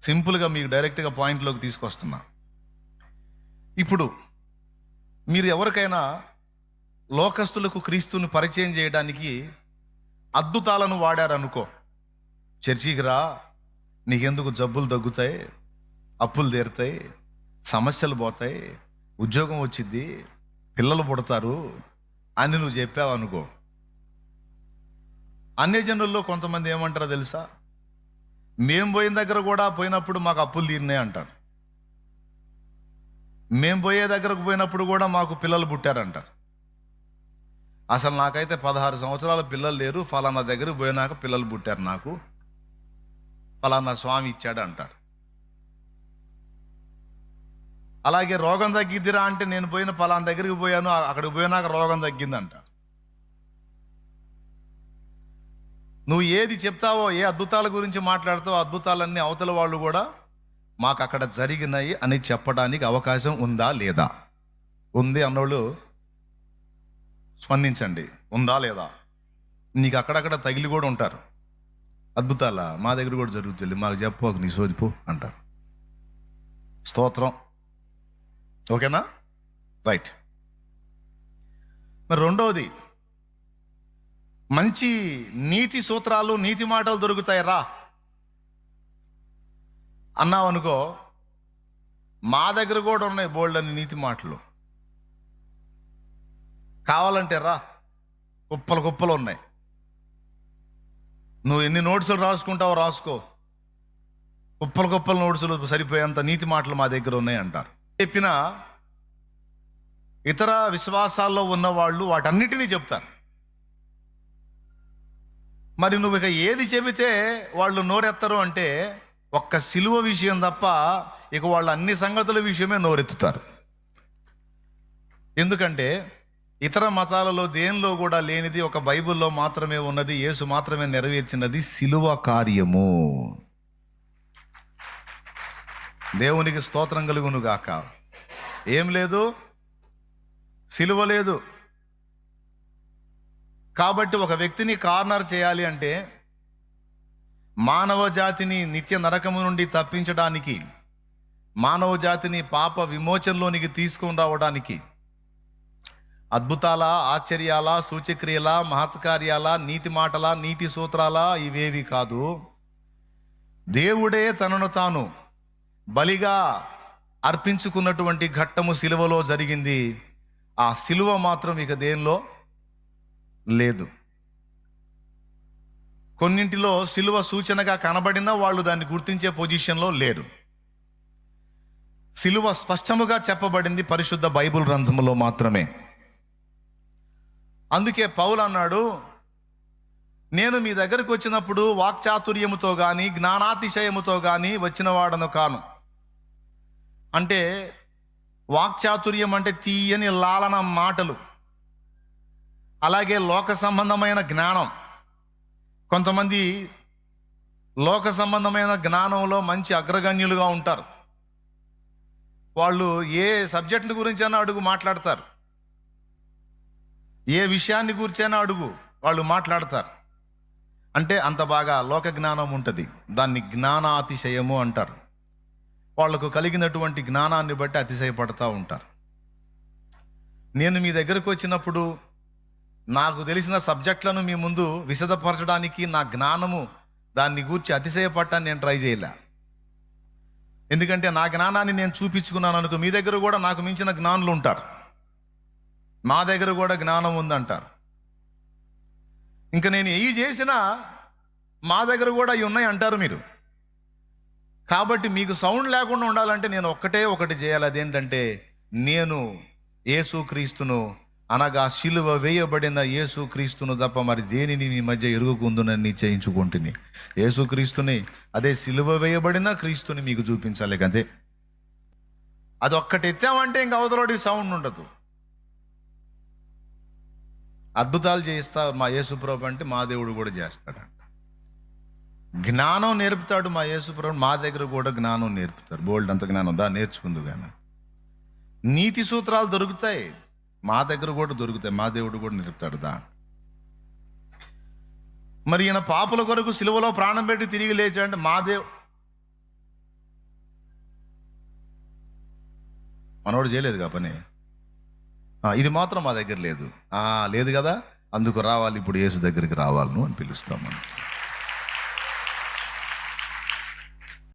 సింపుల్గా మీకు డైరెక్ట్గా పాయింట్లోకి తీసుకొస్తున్నా. ఇప్పుడు మీరు ఎవరికైనా లోకస్తులకు క్రీస్తుని పరిచయం చేయడానికి అద్భుతాలను వాడారనుకో, చర్చికి రా, నీకెందుకు జబ్బులు తగ్గుతాయి, అప్పులు తీరుతాయి, సమస్యలు పోతాయి, ఉద్యోగం వచ్చిద్ది, పిల్లలు పుడతారు అని నువ్వు చెప్పావు అనుకో, అన్య జనుల్లో కొంతమంది ఏమంటారో తెలుసా? మేము పోయిన దగ్గర కూడా పోయినప్పుడు మాకు అప్పులు తీరినాయి అంటారు. మేము పోయే దగ్గరకు పోయినప్పుడు కూడా మాకు పిల్లలు పుట్టారంటారు. అసలు నాకైతే 16 సంవత్సరాల పిల్లలు లేరు, ఫలానా దగ్గరకు పోయినాక పిల్లలు పుట్టారు, నాకు ఫలానా స్వామి ఇచ్చాడు అంటారు. అలాగే రోగం తగ్గిద్దిరా అంటే నేను పోయిన ఫలానా దగ్గరికి పోయాను, అక్కడికి పోయినాక రోగం తగ్గిందంట. నువ్వు ఏది చెప్తావో, ఏ అద్భుతాల గురించి మాట్లాడతావో, అద్భుతాలన్నీ అవతల వాళ్ళు కూడా మాకు అక్కడ జరిగినాయి అని చెప్పడానికి అవకాశం ఉందా లేదా? ఉంది అన్నోళ్ళు స్పందించండి. ఉందా లేదా? నీకు అక్కడక్కడ తగిలి కూడా ఉంటారు. అద్భుతాలా? మా దగ్గర కూడా జరుగుతుంది, మాకు చెప్పు, నీ సోదిపో అంటారు. స్తోత్రం. ఓకేనా? రైట్. మరి రెండవది, మంచి నీతి సూత్రాలు, నీతి మాటలు దొరుకుతాయి రా అన్నావు అనుకో, మా దగ్గర కూడా ఉన్నాయి బోల్డ్ అని నీతి మాటలు. కావాలంటే రా, కుప్పలు కుప్పలు ఉన్నాయి. నువ్వు ఎన్ని నోట్సులు రాసుకుంటావో రాసుకో, కుప్పలు కుప్పల నోట్సులు సరిపోయేంత నీతి మాటలు మా దగ్గర ఉన్నాయి అంటారు. చెప్పిన ఇతర విశ్వాసాల్లో ఉన్నవాళ్ళు వాటన్నిటినీ చెప్తారు. మరి నువ్వు ఇక ఏది చెబితే వాళ్ళు నోరెత్తరు అంటే ఒక్క సిలువ విషయం తప్ప ఇక వాళ్ళు అన్ని సంగతుల విషయమే నోరెత్తుతారు. ఎందుకంటే ఇతర మతాలలో దేనిలో కూడా లేనిది, ఒక బైబిల్లో మాత్రమే ఉన్నది, యేసు మాత్రమే నెరవేర్చినది సిలువ కార్యము. దేవునికి స్తోత్రం కలుగును గాక. ఏం లేదు, సిలువ లేదు. కాబట్టి ఒక వ్యక్తిని కార్నర్ చేయాలి అంటే, మానవ జాతిని నిత్య నరకము నుండి తప్పించడానికి, మానవ జాతిని పాప విమోచనలోనికి తీసుకొని రావడానికి అద్భుతాల, ఆశ్చర్యాల, సూచక్రియల, మహత్కార్యాల, నీతి మాటల, నీతి సూత్రాల ఇవేవి కాదు. దేవుడే తనను తాను బలిగా అర్పించుకున్నటువంటి ఘట్టము సిలువలో జరిగింది. ఆ సిలువ మాత్రం ఇక దేనిలో లేదు. కొన్నింటిలో సిలువ సూచనగా కనబడినా వాళ్ళు దాన్ని గుర్తించే పొజిషన్లో లేరు. సిలువ స్పష్టముగా చెప్పబడింది పరిశుద్ధ బైబిల్ గ్రంథములో మాత్రమే. అందుకే పౌలు అన్నాడు, నేను మీ దగ్గరకు వచ్చినప్పుడు వాక్చాతుర్యముతో కానీ జ్ఞానాతిశయముతో కానీ వచ్చిన వాడను కాను. అంటే వాక్చాతుర్యం అంటే తీయని లాలన మాటలు, అలాగే లోక సంబంధమైన జ్ఞానం. కొంతమంది లోక సంబంధమైన జ్ఞానంలో మంచి అగ్రగణ్యులుగా ఉంటారు. వాళ్ళు ఏ సబ్జెక్టుని గురించైనా అడుగు మాట్లాడతారు, ఏ విషయాన్ని గురించైనా అడుగు వాళ్ళు మాట్లాడతారు. అంటే అంత బాగా లోక జ్ఞానం ఉంటుంది. దాన్ని జ్ఞానాతిశయము అంటారు. వాళ్లకు కలిగినటువంటి జ్ఞానాన్ని బట్టి అతిశయపడతా ఉంటారు. నేను మీ దగ్గరకు వచ్చినప్పుడు నాకు తెలిసిన సబ్జెక్టులను మీ ముందు విశదపరచడానికి నా జ్ఞానము దాన్ని గూర్చి అతిశయపడటాన్ని నేను ట్రై చేయలే. ఎందుకంటే నా జ్ఞానాన్ని నేను చూపించుకున్నాను అనుకో, మీ దగ్గర కూడా నాకు మించిన జ్ఞానులు ఉంటారు, మా దగ్గర కూడా జ్ఞానం ఉందంటారు. ఇంకా నేను ఏవి చేసినా మా దగ్గర కూడా అవి ఉన్నాయి అంటారు మీరు. కాబట్టి మీకు సౌండ్ లేకుండా ఉండాలంటే నేను ఒకటి చేయాలి. అదేంటంటే, నేను యేసుక్రీస్తును, అనగా సిలువ వేయబడిన యేసుక్రీస్తును తప్ప మరి దేనిని మీ మధ్య ఎరుగుకుందునని చేయించుకుంటుని, యేసుక్రీస్తుని, అదే సిలువ వేయబడిన క్రీస్తుని మీకు చూపించాలి. అంతే. అది ఒక్కటి ఎత్తామంటే ఇంక అవతలోడికి సౌండ్ ఉండదు. అద్భుతాలు చేయిస్తా మా యేసుప్రభు అంటే మా దేవుడు కూడా చేస్తాడంట. జ్ఞానం నేర్పుతాడు మా యేసుప్రభు, మా దగ్గర కూడా జ్ఞానం నేర్పుతారు. బోల్డ్ అంత జ్ఞానం దా నేర్చుకుందు. కానీ నీతి సూత్రాలు దొరుకుతాయి, మా దగ్గర కూడా దొరుకుతాయి, మా దేవుడు కూడా నేర్పుతాడు దా. మరి ఈయన పాపుల కొరకు సిలువలో ప్రాణం పెట్టి తిరిగి లేచాడంటే మనోడు చేయలేదుగా పని. ఇది మాత్రం మా దగ్గర లేదు. లేదు కదా, అందుకు రావాలి, ఇప్పుడు యేసు దగ్గరికి రావాలను అని పిలుస్తాం మనం.